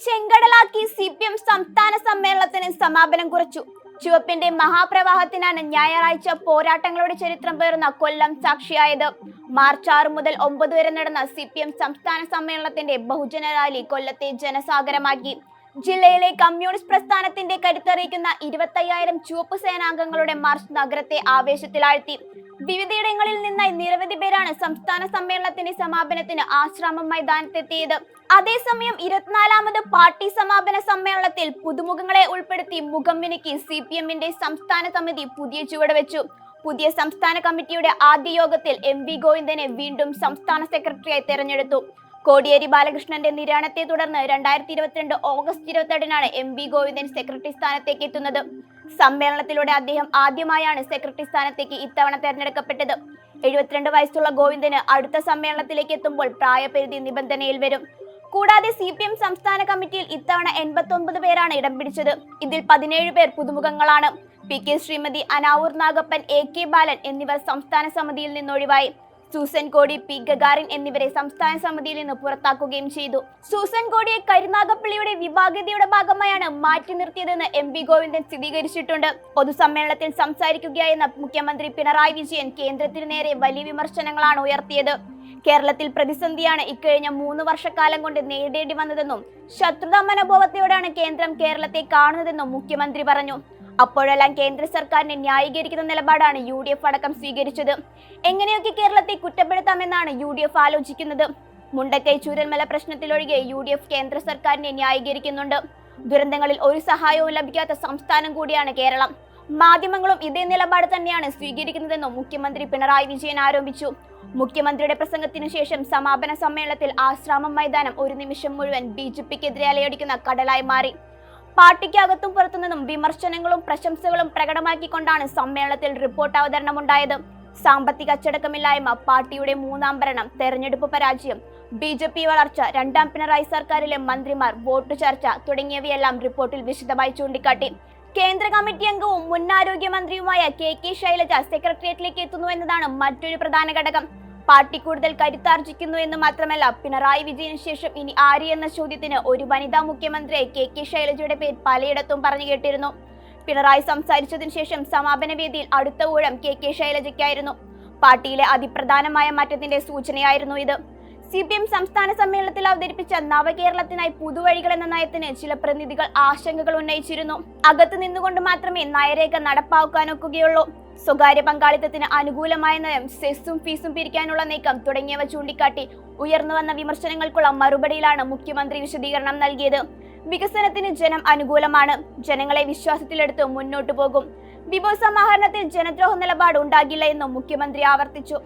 ചെങ്കടലാക്കി CPM സംസ്ഥാന സമ്മേളനത്തിന് സമാപനം കുറിച്ചു. ചുവപ്പിന്റെ മഹാപ്രവാഹത്തിനാണ് ഞായറാഴ്ച പോരാട്ടങ്ങളുടെ ചരിത്രം പേറുന്ന കൊല്ലം സാക്ഷിയായത്. മാർച്ച് 6 മുതൽ 9 വരെ നടന്ന CPM സംസ്ഥാന സമ്മേളനത്തിന്റെ ബഹുജന റാലി കൊല്ലത്തെ ജനസാഗരമാക്കി. ജില്ലയിലെ കമ്മ്യൂണിസ്റ്റ് പ്രസ്ഥാനത്തിന്റെ കരുത്തറിയിക്കുന്ന 25,000 ചുവപ്പ് സേനാംഗങ്ങളുടെ മാർച്ച് നഗരത്തെ ആവേശത്തിലാഴ്ത്തി. വിവിധയിടങ്ങളിൽ നിന്നായി നിരവധി പേരാണ് സംസ്ഥാന സമ്മേളനത്തിന്റെ സമാപനത്തിന് ആശ്രാമം മൈതാനത്തെത്തിയത്. അതേസമയം 24ാമത് പാർട്ടി സമാപന സമ്മേളനത്തിൽ പുതുമുഖങ്ങളെ ഉൾപ്പെടുത്തി മുഖം മിനുക്കി CPM-ന്റെ സംസ്ഥാന സമിതി പുതിയ ചുവട് വെച്ചു. പുതിയ സംസ്ഥാന കമ്മിറ്റിയുടെ ആദ്യ യോഗത്തിൽ MV ഗോവിന്ദനെ വീണ്ടും സംസ്ഥാന സെക്രട്ടറിയായി തെരഞ്ഞെടുത്തു. കോടിയേരി ബാലകൃഷ്ണന്റെ നിര്യാണത്തെ തുടർന്ന് 2022 ഓഗസ്റ്റ് 22-നാണ് MV ഗോവിന്ദൻ സെക്രട്ടറി സ്ഥാനത്തേക്ക് എത്തുന്നത്. സമ്മേളനത്തിലൂടെ അദ്ദേഹം ആദ്യമായാണ് സെക്രട്ടറി സ്ഥാനത്തേക്ക് ഇത്തവണ തെരഞ്ഞെടുക്കപ്പെട്ടത്. 72 വയസ്സുള്ള ഗോവിന്ദന് അടുത്ത സമ്മേളനത്തിലേക്ക് എത്തുമ്പോൾ പ്രായപരിധി നിബന്ധനയിൽ വരും. കൂടാതെ CPM സംസ്ഥാന കമ്മിറ്റിയിൽ ഇത്തവണ 89 പേരാണ് ഇടം പിടിച്ചത്. ഇതിൽ 17 പേർ പുതുമുഖങ്ങളാണ്. PK ശ്രീമതി, അനാവൂർ നാഗപ്പൻ, AK ബാലൻ എന്നിവർ സംസ്ഥാന സമിതിയിൽ നിന്നൊഴിവായി. സൂസൻ കോടി, P ഗഗാറിൻ എന്നിവരെ സംസ്ഥാന സമിതിയിൽ നിന്ന് പുറത്താക്കുകയും ചെയ്തു. സൂസൻ കോടിയെ കരുനാഗപ്പള്ളിയുടെ വിഭാഗീയതയുടെ ഭാഗമായാണ് മാറ്റി നിർത്തിയതെന്ന് MV ഗോവിന്ദൻ സ്ഥിരീകരിച്ചിട്ടുണ്ട്. പൊതുസമ്മേളനത്തിൽ സംസാരിക്കുകയായിരുന്ന മുഖ്യമന്ത്രി പിണറായി വിജയൻ കേന്ദ്രത്തിന് നേരെ വലിയ വിമർശനങ്ങളാണ് ഉയർത്തിയത്. കേരളത്തിൽ പ്രതിസന്ധിയാണ് ഇക്കഴിഞ്ഞ 3 വർഷക്കാലം കൊണ്ട് നേരിടേണ്ടി വന്നതെന്നും ശത്രുതാ മനോഭാവത്തോടെയാണ് കേന്ദ്രം കേരളത്തെ കാണുന്നതെന്നും മുഖ്യമന്ത്രി പറഞ്ഞു. അപ്പോഴെല്ലാം കേന്ദ്ര സർക്കാരിനെ ന്യായീകരിക്കുന്ന നിലപാടാണ് UDF അടക്കം സ്വീകരിച്ചത്. എങ്ങനെയൊക്കെ കേരളത്തെ കുറ്റപ്പെടുത്താമെന്നാണ് UDF ആലോചിക്കുന്നത്. മുണ്ടക്കൈ ചൂരൽമല പ്രശ്നത്തിലൊഴികെ UDF കേന്ദ്ര സർക്കാരിനെ ന്യായീകരിക്കുന്നുണ്ട്. ദുരന്തങ്ങളിൽ ഒരു സഹായവും ലഭിക്കാത്ത സംസ്ഥാനം കൂടിയാണ് കേരളം. മാധ്യമങ്ങളും ഇതേ നിലപാട് തന്നെയാണ് സ്വീകരിക്കുന്നതെന്നും മുഖ്യമന്ത്രി പിണറായി വിജയൻ ആരോപിച്ചു. മുഖ്യമന്ത്രിയുടെ പ്രസംഗത്തിനു ശേഷം സമാപന സമ്മേളനത്തിൽ ആശ്രാമം മൈതാനം ഒരു നിമിഷം മുഴുവൻ BJP-ക്കെതിരെ അലയടിക്കുന്ന കടലായി മാറി. പാർട്ടിക്കകത്തും പുറത്തുനിന്നും വിമർശനങ്ങളും പ്രശംസകളും പ്രകടമാക്കിക്കൊണ്ടാണ് സമ്മേളനത്തിൽ റിപ്പോർട്ട് അവതരണമുണ്ടായത്. സാമ്പത്തിക അച്ചടക്കമില്ലായ്മ, പാർട്ടിയുടെ 3ാം ഭരണം, തെരഞ്ഞെടുപ്പ് പരാജയം, BJP വളർച്ച, 2ാം പിണറായി സർക്കാരിലെ മന്ത്രിമാർ, വോട്ട് ചർച്ച തുടങ്ങിയവയെല്ലാം റിപ്പോർട്ടിൽ വിശദമായി ചൂണ്ടിക്കാട്ടി. കേന്ദ്ര കമ്മിറ്റി അംഗവും മുൻ ആരോഗ്യമന്ത്രിയുമായ KK ശൈലജ സെക്രട്ടേറിയറ്റിലേക്ക് എത്തുന്നു എന്നതാണ് മറ്റൊരു പ്രധാന ഘടകം. പാർട്ടി കൂടുതൽ കരുത്താർജിക്കുന്നു എന്ന് മാത്രമല്ല, പിണറായി വിജയന് ശേഷം ഇനി ആര് എന്ന ചോദ്യത്തിന് ഒരു വനിതാ മുഖ്യമന്ത്രിയെ KK ശൈലജയുടെ പേര് പലയിടത്തും പറഞ്ഞു കേട്ടിരുന്നു. പിണറായി സംസാരിച്ചതിനു ശേഷം സമാപന വേദിയിൽ അടുത്ത ഊഴം KK ശൈലജയ്ക്കായിരുന്നു. പാർട്ടിയിലെ അതിപ്രധാനമായ മാറ്റത്തിന്റെ സൂചനയായിരുന്നു ഇത്. CPM സംസ്ഥാന സമ്മേളനത്തിൽ അവതരിപ്പിച്ച നവകേരളത്തിനായി പുതുവഴികൾ എന്ന നയത്തിന് ചില പ്രതിനിധികൾ ആശങ്കകൾ ഉന്നയിച്ചിരുന്നു. അകത്ത് നിന്നുകൊണ്ട് മാത്രമേ നയരേഖ നടപ്പാക്കാനൊക്കുകയുള്ളൂ. സ്വകാര്യ പങ്കാളിത്തത്തിന് അനുകൂലമായ നയം, സെസ്സും ഫീസും പിരിക്കാനുള്ള നീക്കം തുടങ്ങിയവ ചൂണ്ടിക്കാട്ടി ഉയർന്നുവന്ന വിമർശനങ്ങൾക്കുള്ള മറുപടിയിലാണ് മുഖ്യമന്ത്രി വിശദീകരണം നൽകിയത്. വികസനത്തിന് ജനം അനുകൂലമാണ്. ജനങ്ങളെ വിശ്വാസത്തിലെടുത്ത് മുന്നോട്ടു പോകും. വിഭവ സമാഹരണത്തിൽ ജനദ്രോഹ നിലപാട് ഉണ്ടാകില്ല എന്നും മുഖ്യമന്ത്രി ആവർത്തിച്ചു.